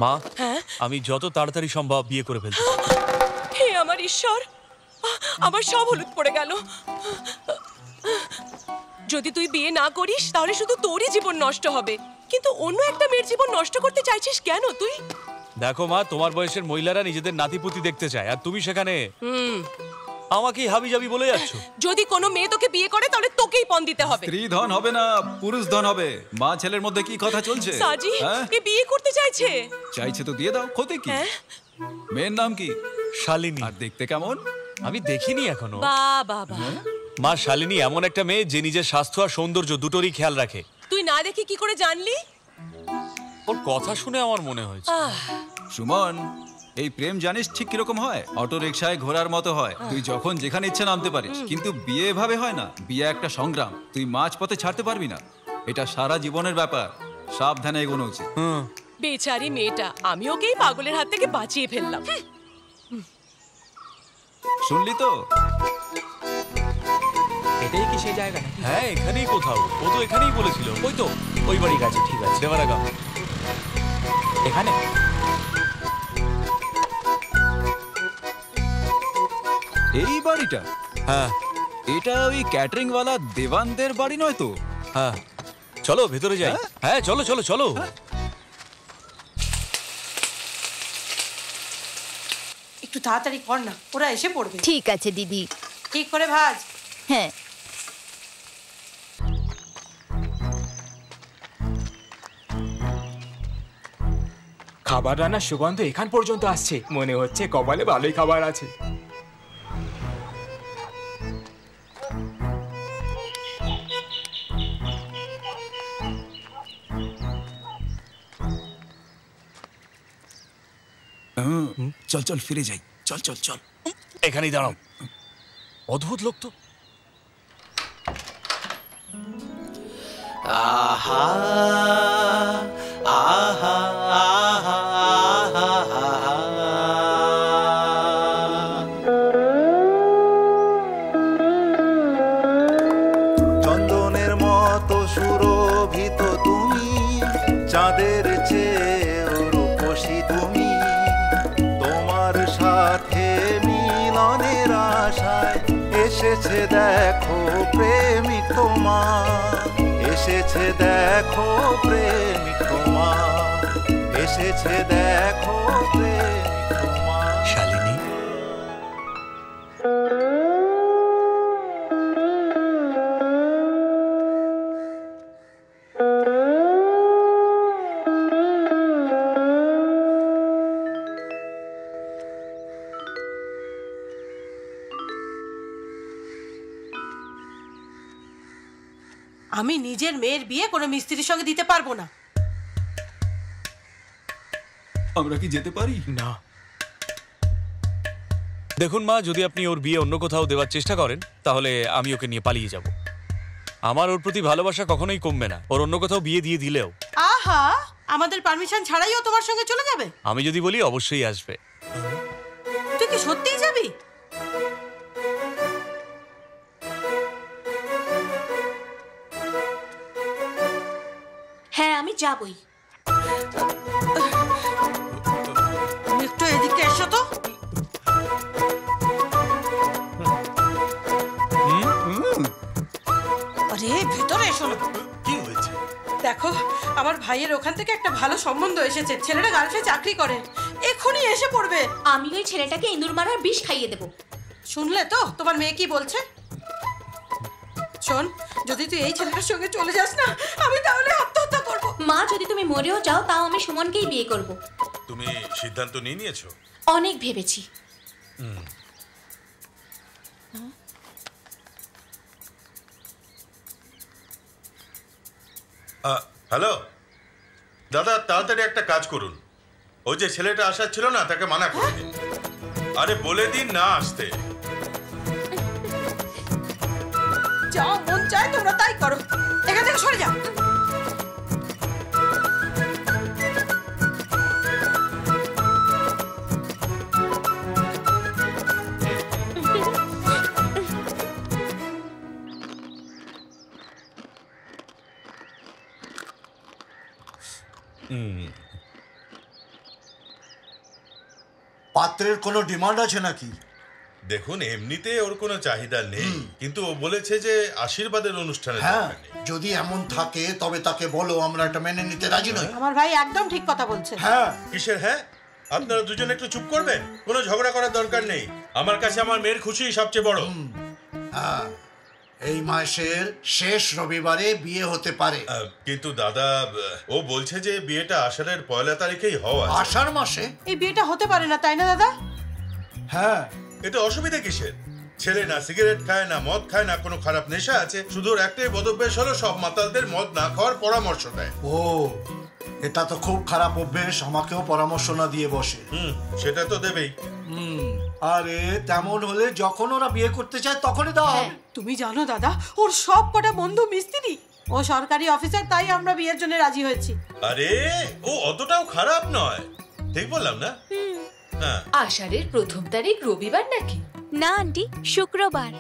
মা, হ্যাঁ আমি যত তাড়াতাড়ি সম্ভব বিয়ে করে ফেলতে চাই। হে আমার ঈশ্বর, আমার সব হলুদ পড়ে গেল। যদি তুই বিয়ে না করিস তাহলে শুধু তোরই জীবন নষ্ট হবে, কিন্তু অন্য একটা মেয়ের জীবন নষ্ট করতে চাইছিস কেন তুই? দেখো মা, তোমার বয়সের মহিলারা নিজেদের নাতিপুতি দেখতে চায়, আর তুমি সেখানে আমাকেই হাবি যাবি বলে যাচ্ছ। যদি কোনো মেয়ে তোকে বিয়ে করে তাহলে তোকেই পণ দিতে হবে। স্ত্রী ধন হবে না, পুরুষ ধন হবে। মা ছেলের মধ্যে কি কথা চলছে? সাজি হ্যাঁ? এ বিয়ে করতে চাইছে। চাইছে তো দিয়ে দাও, ক্ষতি কি? হ্যাঁ মেয়ের নাম কি? শালিনী। আর দেখতে কেমন? আমি দেখিনি এখনো। বাবা, মা, শালিনী এমন একটা মেয়ে যে নিজের স্বাস্থ্য আর সৌন্দর্য দুটোরই খেয়াল রাখে। তুই না দেখে কি করে জানলি? ওর কথা শুনে আমার মনে হয়েছে। সুমন, এই প্রেম জানিস ঠিক কিরকম হয়? অটো রিকশায় ঘোরার মতো হয়, তুই যখন যেখানে ইচ্ছে নামতে পারিস। কিন্তু বিয়ে এভাবে হয় না, বিয়ে একটা সংগ্রাম, তুই মাঝ পথে ছাড়তে পারবি না। এটা সারা জীবনের ব্যাপার, সাবধানে এগোনো উচিত। বেচারি মেয়েটা, আমি ওকেই পাগলের হাত থেকে বাঁচিয়ে ফেললাম। শুনলি তো? এটাই কি সেই জায়গা? হ্যাঁ, এখানেই কোথাও। ও তো এখানেই বলেছিল। ওই তো, ওই বাড়ি গেছে। ঠিক আছে, দেওয়ারাগা। এখানে এই বাড়িটা? হ্যাঁ এটা ওই ক্যাটারিং ওয়ালা দেবানদের বাড়ি নয় তো? হ্যাঁ, চলো ভেতরে যাই। হ্যাঁ চলো চলো চলো। একটু তাড়াতাড়ি কর না, ওরা এসে পড়বে। ঠিক আছে দিদি। ঠিক করে ভাজ। হ্যাঁ। খাবার রান্নার সুগন্ধ এখান পর্যন্ত আসছে, মনে হচ্ছে কপালে ভালোই খাবার আছে। চল চল ফিরে যাই, চল চল চল। এখানেই দাঁড়াও। অদ্ভুত লোক তো। আহা আহা আহা আহা। চন্দনের মতো সুরভিত তুমি, চাঁদের চেয়েও রূপসী তুমি। তোমার সাথে মিলনের আশায় এসেছে দেখো প্রেমিক তোমার, এসেছে দেখো প্রেমিক তোমার, এসেছে দেখো প্রেমিক তোমার। শালিনী, আমি নিজের মেয়ের বিয়ে কোনো মিস্ত্রির সঙ্গে দিতে পারবো না। আমরা কি যেতে পারি? না, দেখুন মা, যদি আপনি ওর বিয়ে অন্য কোথাও দেওয়ার চেষ্টা করেন তাহলে আমি ওকে নিয়ে পালিয়ে যাব। আমার ওর প্রতি ভালোবাসা কখনোই কমবে না, ওর অন্য কোথাও বিয়ে দিয়ে দিলেও। আহা, আমাদের পারমিশন ছাড়াইও তোমার সঙ্গে চলে যাবে? আমি যদি বলি অবশ্যই আসবে। তুই কি সত্যিই যাবি? হ্যাঁ আমি যাবই। তুমি একটু এদিকে এসো তো। আরে ভিতরে এসো না। কি হয়েছে? দেখো, আমার ভাইয়ের ওখান থেকে একটা ভালো সম্বন্ধ এসেছে, ছেলেটা গার্লফ্রেন্ড চাকরি করে, এক্ষুনি এসে পড়বে। আমি ওই ছেলেটাকে ইঁদুর মারার বিষ খাইয়ে দেবো। শুনলে তো তোমার মেয়ে কি বলছে? শোন, যদি তুই এই ছেলেটার সঙ্গে চলে যাস না, আমি তাহলে আত্মহত্যা করব। মা, যদি তুমি মরেও যাও তাও আমি সুমনকেই বিয়ে করব। তুমি সিদ্ধান্ত নিয়ে নিয়েছো? অনেক ভেবেছি। হ্যালো দাদা, তাড়াতাড়ি একটা কাজ করুন। ওই যে ছেলেটা আসার ছিল না, তাকে মানা করে দিন। আরে বলে দিন না আসতে। যা মন চায় তোমরা তাই করো, এখান থেকে সরে যাও। পাত্রের কোনো ডিমান্ড আছে নাকি? দেখুন, এমনিতে ওর কোনো চাহিদা নেই, কিন্তু ও বলেছে যে আশীর্বাদের অনুষ্ঠানে হ্যাঁ, যদি এমন থাকে তবে তাকে বলো আমরা এটা মেনে নিতে রাজি নই। আমার ভাই একদম ঠিক কথা বলছে। হ্যাঁ, কিসের হ্যাঁ? আপনারা দুজন একটু চুপ করবেন, কোনো ঝগড়া করার দরকার নেই। আমার কাছে আমার মেয়ের খুশি সবচেয়ে বড়। হ্যাঁ, এই মাসের শেষ রবিবারে বিয়ে হতে পারে। কিন্তু দাদা, ও বলছে যে বিয়েটা আষাঢ়ের 1 তারিখেই হওয়া। আষাঢ় মাসে? এই বিয়েটা হতে পারে না, তাই না দাদা? হ্যাঁ। এটা অসুবিধা কিসের? ছেলে না সিগারেট খায়, না মদ খায়, না কোনো খারাপ নেশা আছে। শুধু ওর একটাই বদভ্যাস হলো সব মাতালদের মদ না খাওয়ার পরামর্শ দেয়। ও, এটা তো খুব খারাপ অভ্যেস। আমাকেও পরামর্শ না দিয়ে বসে। সেটা তো দেবেই। আরে তেমন হলে যখন ওরা বিয়ে করতে চায় তখনই দাও। তুমি জানো দাদা, ওর সব কটা বন্ধু মিস্ত্রি, ও সরকারি অফিসার, তাই আমরা বিয়ের জন্য রাজি হয়েছি। আরে ও অতটাও খারাপ নয়, ঠিক বললাম না? হ্যাঁ। আষাঢ়ের 1 তারিখ রবিবার নাকি? না আন্টি, শুক্রবার।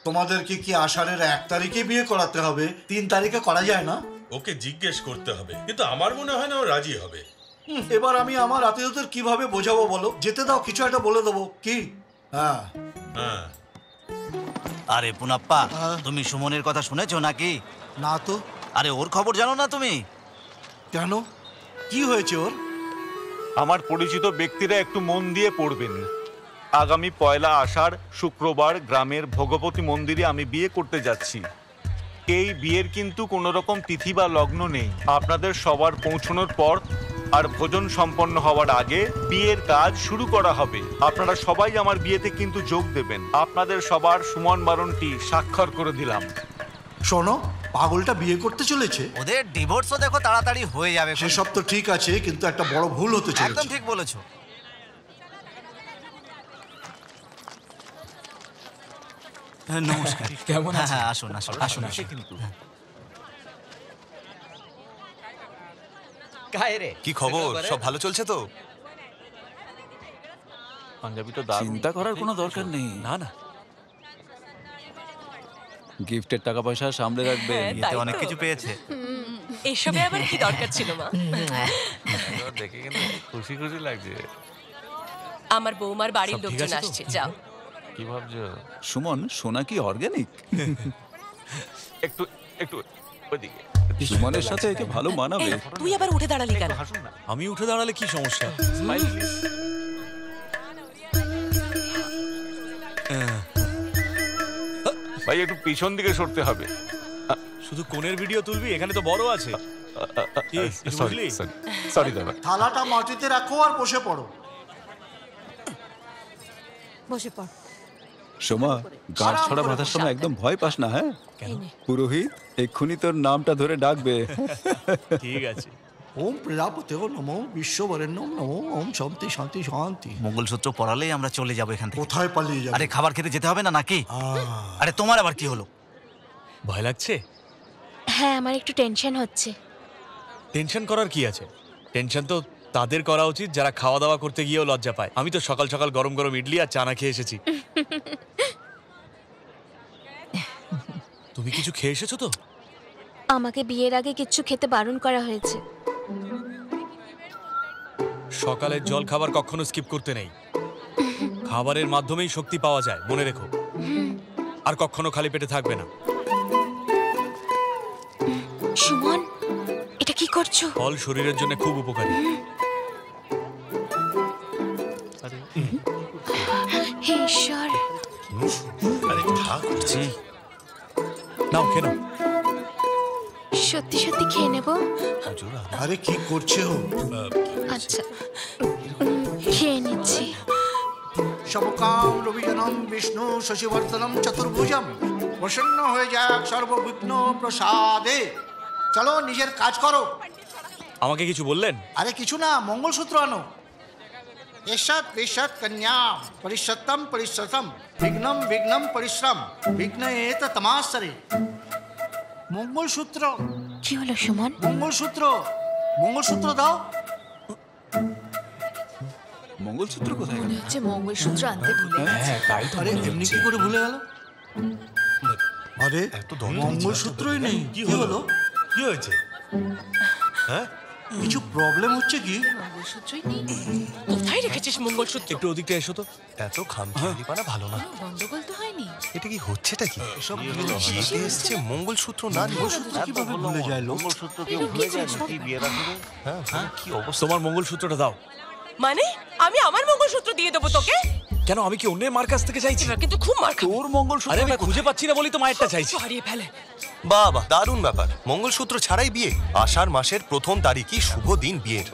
তোমাদেরকে কি আষাঢ়ের 1 তারিখে বিয়ে করাতে হবে? 3 তারিখে করা যায় না? ওকে জিজ্ঞেস করতে হবে, কিন্তু আমার মনে হয় না ও রাজি হবে। এবার আমি আমার আত্মীয়দের কিভাবে বোঝাবো বলো? যেতে দাও, কিছু একটা বলে দেবো। কি? হ্যাঁ। আরে পুনাপ্পা, তুমি সুমনের কথা শুনেছো নাকি? না তো। আরে ওর খবর জানো না তুমি? কেন, কি হয়েছে ওর? আমার পরিচিত ব্যক্তিরা একটু মন দিয়ে পড়বেন। আগামী 1 আষাঢ় শুক্রবার গ্রামের ভগবতী মন্দিরে আমি বিয়ে করতে যাচ্ছি। এই বিয়ের কিন্তু কোনো রকম তিথি বা লগ্ন নেই। আপনাদের সবার পৌঁছানোর পর আর ভোজন সম্পন্ন হওয়ার আগে বিয়ের কাজ শুরু করা হবে। আপনারা সবাই আমার বিয়েতে কিন্তু যোগ দেবেন। আপনাদের সবার সুমন বারণটি স্বাক্ষর করে দিলাম। শোনো, পাগলটা বিয়ে করতে চলেছে। ওদের ডিভোর্সও দেখো তাড়াতাড়ি হয়ে যাবে। সেসব তো ঠিক আছে, কিন্তু একটা বড় ভুল হতে চলেছে। একদম ঠিক বলেছো। নমস্কার। কেমন আছেন? হ্যাঁ, আসুন আসুন আসুন আসুন। কি খবর? সব ভালো চলছে তো? পাঞ্জাবি তো দারুণ। চিন্তা করার কোনো দরকার নেই। না না, গিফটের টাকা পয়সা সামলে রাখবে। এতে অনেক কিছু পেয়েছে। এসবে আবার কি দরকার ছিল মা? দেখে কিন্তু খুশি খুশি লাগছে। আমার বৌমার বাড়ির সব ঠিক লোকজন আছে তো? আসছে, যাও। কি ভাবছো? সুমন, সোনা কি অর্গানিক? একটু একটু ওইদিকে। সুমনের সাথে একে ভালো মানাবে। তুই আবার উঠে দাঁড়ালি কেন? আমি উঠে দাঁড়ালে কি সমস্যা? Smile please. ভাই একটু পিছন দিকে সরতে হবে। শুধু কোণের ভিডিও তুলবি? এখানে তো বড় আছে। কি, কিছু বুঝলি? সরি দাদা। থালাটা মাটিতে রাখো আর বসে পড়ো। বসে পড়। সোমা, গাছ ছড়া বাঁধার সময় একদম ভয় পাস না। হ্যাঁ, পুরোহিত এক্ষুনি তোর নামটা ধরে ডাকবে। ঠিক আছে। ওম প্রজাপতে নমো, বিশ্ববরেণ্যম নমো, ওম শান্তি শান্তি শান্তি। মঙ্গলসূত্র পরালেই আমরা চলে যাবো এখান থেকে। কোথায় পালিয়ে যাবে? আরে খাবার খেতে যেতে হবে না নাকি? আরে তোমার আবার কি হলো? ভয় লাগছে? হ্যাঁ, আমার একটু টেনশন হচ্ছে। টেনশন করার কি আছে? টেনশন তো তাদের করা উচিত যারা খাওয়া দাওয়া করতে গিয়েও লজ্জা পায়। আমি তো সকাল সকাল গরম গরম ইডলি আর চানা খেয়ে এসেছি। তুমি কিছু খেয়ে এসেছো তো? আমাকে বিয়ের আগে কিচ্ছু খেতে বারণ করা হয়েছে। সকালের জল খাবার কখনো স্কিপ করতে নেই। খাবারের মাধ্যমেই শক্তি পাওয়া যায়, মনে রেখো। আর কখনো খালি পেটে থাকবে না। সুমন, এটা কি করছো? ফল শরীরের জন্য খুব উপকারী। হে ঈশ্বর। আরে থাক, নাও খেয়ে নাও। সত্যি সত্যি খেয়ে নেব? আরে কি করছে ও? আচ্ছা, খেয়ে নিচ্ছি। সবকাম রবিজনম বিষ্ণু শশীবর্ধনম চতুর্ভুজম, প্রসন্ন হয়ে যাক সর্ববিঘ্ন প্রসাদে। চলো, নিজের কাজ করো। আমাকে কিছু বললেন? আরে কিছু না, মঙ্গলসূত্র আনো। এষৎ বিষৎ কন্যা পরিষত্তম পরিশ্রতম, বিঘ্নম বিঘ্নম পরিশ্রম, বিঘ্ন এত তমাসরে। মঙ্গলসূত্র। কি হলো সুমন? মঙ্গলসূত্র, মঙ্গলসূত্র দাও। মঙ্গলসূত্র কোথায় গেল? হচ্ছে মঙ্গলসূত্র আনতে ভুলে গেছে। তাই তো। আরে এমনি কি করে ভুলে গেল? আরে মঙ্গলসূত্রই নেই। কি কি হলো? কি হয়েছে? হ্যাঁ, কিছু প্রবলেম হচ্ছে কি? মঙ্গলসূত্রই নেই। কোথায় রেখেছিস মঙ্গলসূত্র? একটু ওদিকটা এসো তো। এত খামখেয়ালিপানা ভালো না। গন্ডগোল তো হয়নি। এটা কি হচ্ছেটা কি? বিয়েতে এসছে মঙ্গলসূত্র না নিয়ে কিভাবে ভুলে যায় লোক? মঙ্গলসূত্র কেউ ভুলে যায় নাকি বিয়ের আগে? হ্যাঁ কি অবস্থা? তোমার মঙ্গলসূত্রটা দাও। মানে আমি আমার মঙ্গলসূত্র দিয়ে দেবো তোকে? কেন, আমি কি অন্যের মার কাছ থেকে চাইছি? কিন্তু খুব মার খাবো। তোর মঙ্গলসূত্র আরে আমি খুঁজে পাচ্ছি না বলি তো মায়েরটা চাইছি। হারিয়ে ফেলে। বাহ বাহ, দারুণ ব্যাপার। মঙ্গলসূত্র ছাড়াই বিয়ে। আষাঢ় মাসের প্রথম তারিখই শুভ দিন বিয়ের।